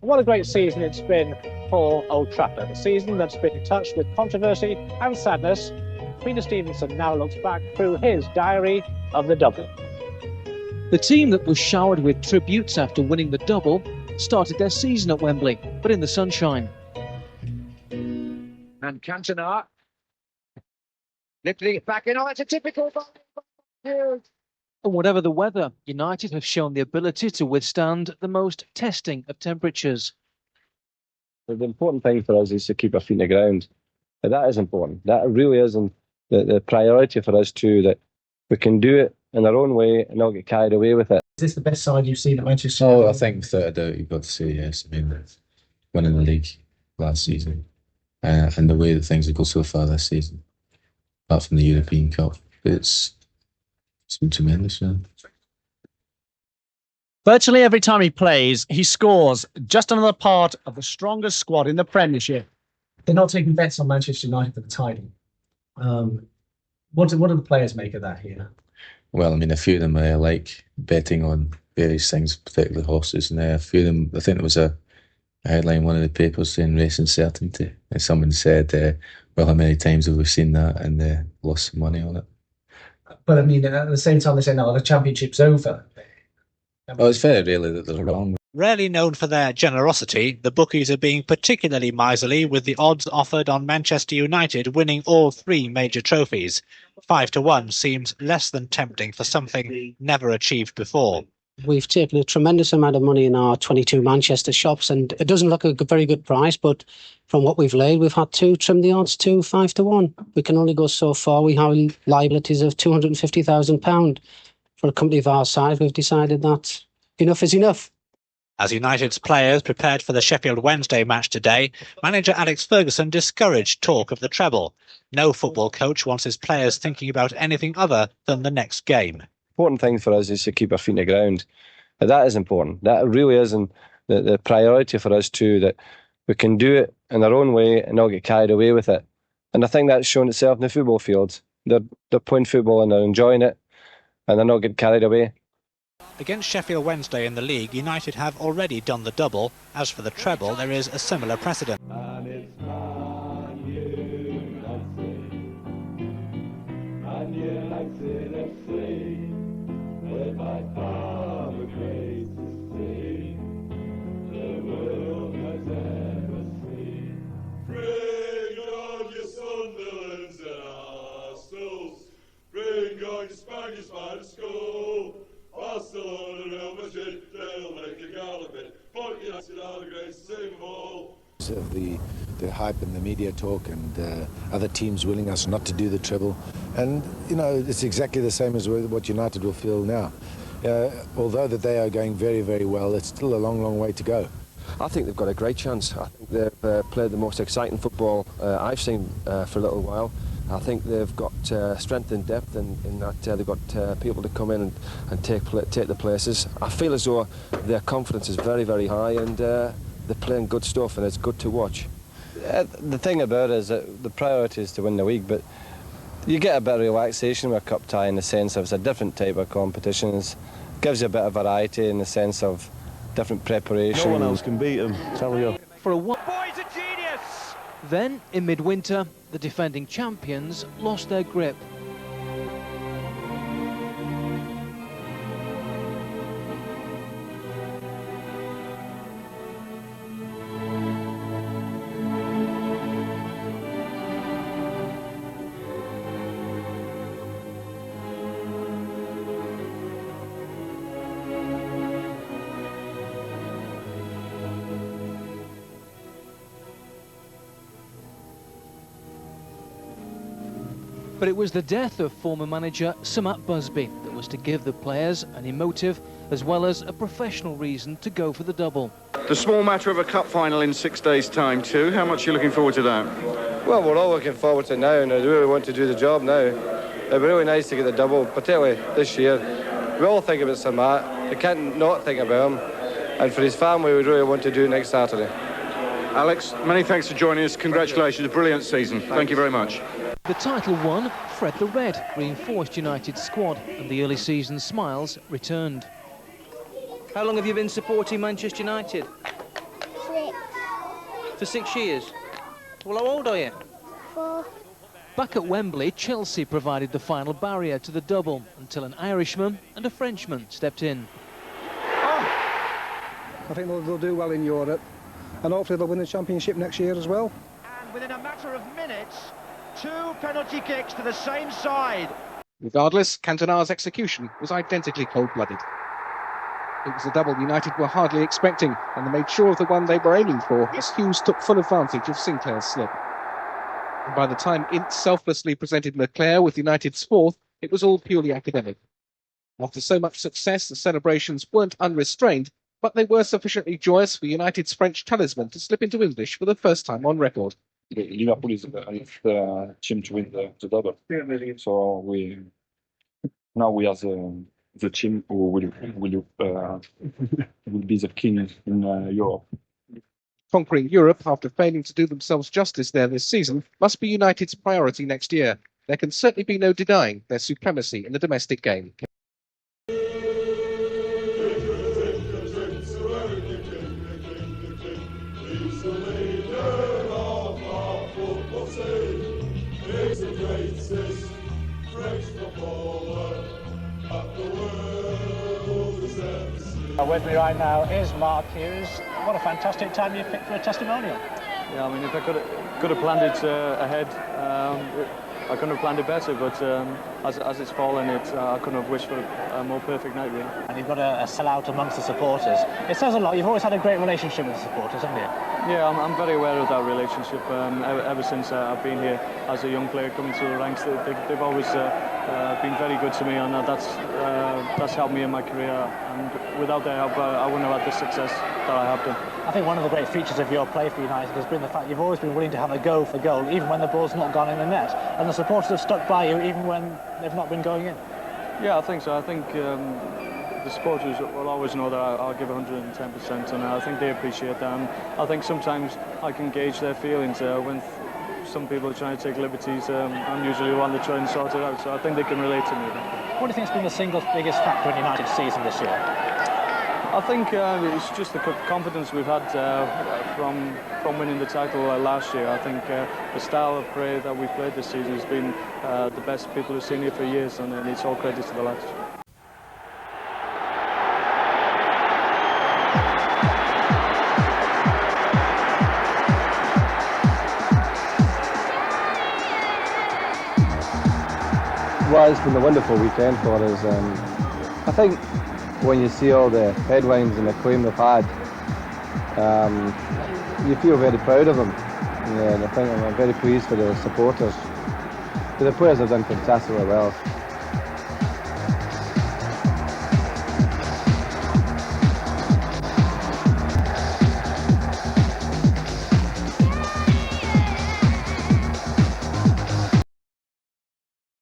What a great season it's been for Old Trafford, a season that's been touched with controversy and sadness. Peter Stevenson now looks back through his diary of the double. The team that was showered with tributes after winning the double started their season at Wembley, but in the sunshine. And Cantona lifting it back in. Oh, it's a typical. And whatever the weather, United have shown the ability to withstand the most testing of temperatures. The important thing for us is to keep our feet on the ground. And that is important. That really is the priority for us too, that we can do it in our own way and not get carried away with it. Is this the best side you've seen at Manchester? Oh, I think without a doubt you've got to say yes. I mean, winning the league last season and the way that things have gone so far this season, apart from the European Cup, it's been tremendous. Yeah. Virtually every time he plays, he scores. Just another part of the strongest squad in the Premiership. They're not taking bets on Manchester United for the title. What do the players make of that here? Well, I mean, a few of them like betting on various things, particularly horses, and a few of them, I think there was a headline in one of the papers saying racing certainty, and someone said, well, how many times have we seen that and lost some money on it? But I mean, at the same time, they say, no, the championship's over. Oh, it's very rarely that they're wrong. Rarely known for their generosity, the bookies are being particularly miserly with the odds offered on Manchester United winning all three major trophies. 5-1 seems less than tempting for something never achieved before. We've taken a tremendous amount of money in our 22 Manchester shops, and it doesn't look a very good price, but from what we've laid, we've had to trim the odds to 5-1. We can only go so far. We have liabilities of £250,000. For a company of our size, we've decided that enough is enough. As United's players prepared for the Sheffield Wednesday match today, manager Alex Ferguson discouraged talk of the treble. No football coach wants his players thinking about anything other than the next game. Important thing for us is to keep our feet on the ground. And that is important. That really is the priority for us too, that we can do it in our own way and not get carried away with it. And I think that's shown itself in the football field. They're playing football and they're enjoying it, and they're not getting carried away. Against Sheffield Wednesday in the league, United have already done the double. As for the treble, there is a similar precedent. And it's Man United FC, we're by far the greatest team the world has ever seen. Bring on your Sunderlands and Arsenals, bring on your Spanish by the school. Barcelona, Real Madrid, they'll make a gala of it. But United are the greatest team of all. The hype and the media talk and other teams willing us not to do the treble. And, you know, it's exactly the same as what United will feel now. Although that they are going very, very well, it's still a long, long way to go. I think they've got a great chance. I think they've played the most exciting football I've seen for a little while. I think they've got strength and depth in that they've got people to come in and take the places. I feel as though their confidence is very, very high, and they're playing good stuff, and it's good to watch. The thing about it is that the priority is to win the league, but you get a bit of relaxation with a cup tie in the sense of it's a different type of competition. It gives you a bit of variety in the sense of different preparation. No one else can beat them, tell you. For a boy's a genius! Then, in midwinter, the defending champions lost their grip. But it was the death of former manager Sir Matt Busby that was to give the players an emotive as well as a professional reason to go for the double. The small matter of a cup final in 6 days' time too. How much are you looking forward to that? Well, we're all looking forward to it now, and I really want to do the job now. It'd be really nice to get the double, particularly this year. We all think about Sir Matt. We can't not think about him. And for his family, we really want to do it next Saturday. Alex, many thanks for joining us. Congratulations, a brilliant season. Thank you very much. The title won, Fred the Red reinforced United's squad, and the early season smiles returned. How long have you been supporting Manchester United? For 6 years. Well, how old are you? 4. Back at Wembley, Chelsea provided the final barrier to the double until an Irishman and a Frenchman stepped in. I think they'll do well in Europe, and hopefully they'll win the championship next year as well. And within a matter of minutes, 2 penalty kicks to the same side. Regardless, Cantona's execution was identically cold-blooded. It was a double United were hardly expecting, and they made sure of the one they were aiming for as Hughes took full advantage of Sinclair's slip. And by the time Ince selflessly presented Leclerc with United's 4th, it was all purely academic. After so much success, the celebrations weren't unrestrained, but they were sufficiently joyous for United's French talisman to slip into English for the first time on record. Liverpool is the team to win the double. So now we are the team who will be the king in Europe. Conquering Europe after failing to do themselves justice there this season must be United's priority next year. There can certainly be no denying their supremacy in the domestic game. With me right now is Mark Hughes. What a fantastic time you picked for a testimonial. Yeah, I mean, if I could have planned it ahead, I couldn't have planned it better, but as it's fallen, I couldn't have wished for a more perfect night, really. And you've got a sellout amongst the supporters. It says a lot. You've always had a great relationship with the supporters, haven't you? Yeah, I'm very aware of that relationship. Ever since I've been here as a young player coming through the ranks, they've always been very good to me, and that's helped me in my career. And without their help, I wouldn't have had the success that I have done. I think one of the great features of your play for United has been the fact you've always been willing to have a go for goal, even when the ball's not gone in the net, and the supporters have stuck by you even when they've not been going in. Yeah, I think so. I think the supporters will always know that I'll give 110%, and I think they appreciate that. And I think sometimes I can gauge their feelings when some people are trying to take liberties. I'm usually the one to try and sort it out, so I think they can relate to me. What do you think has been the single biggest factor in United's season this year? I think it's just the confidence we've had from winning the title last year. I think the style of play that we've played this season has been the best people have seen here for years, and it's all credit to the lads. Well, it's been a wonderful weekend for us. I think when you see all the headlines and acclaim they've had, you feel very proud of them. And I think I'm very pleased for the supporters. But the players have done fantastically well.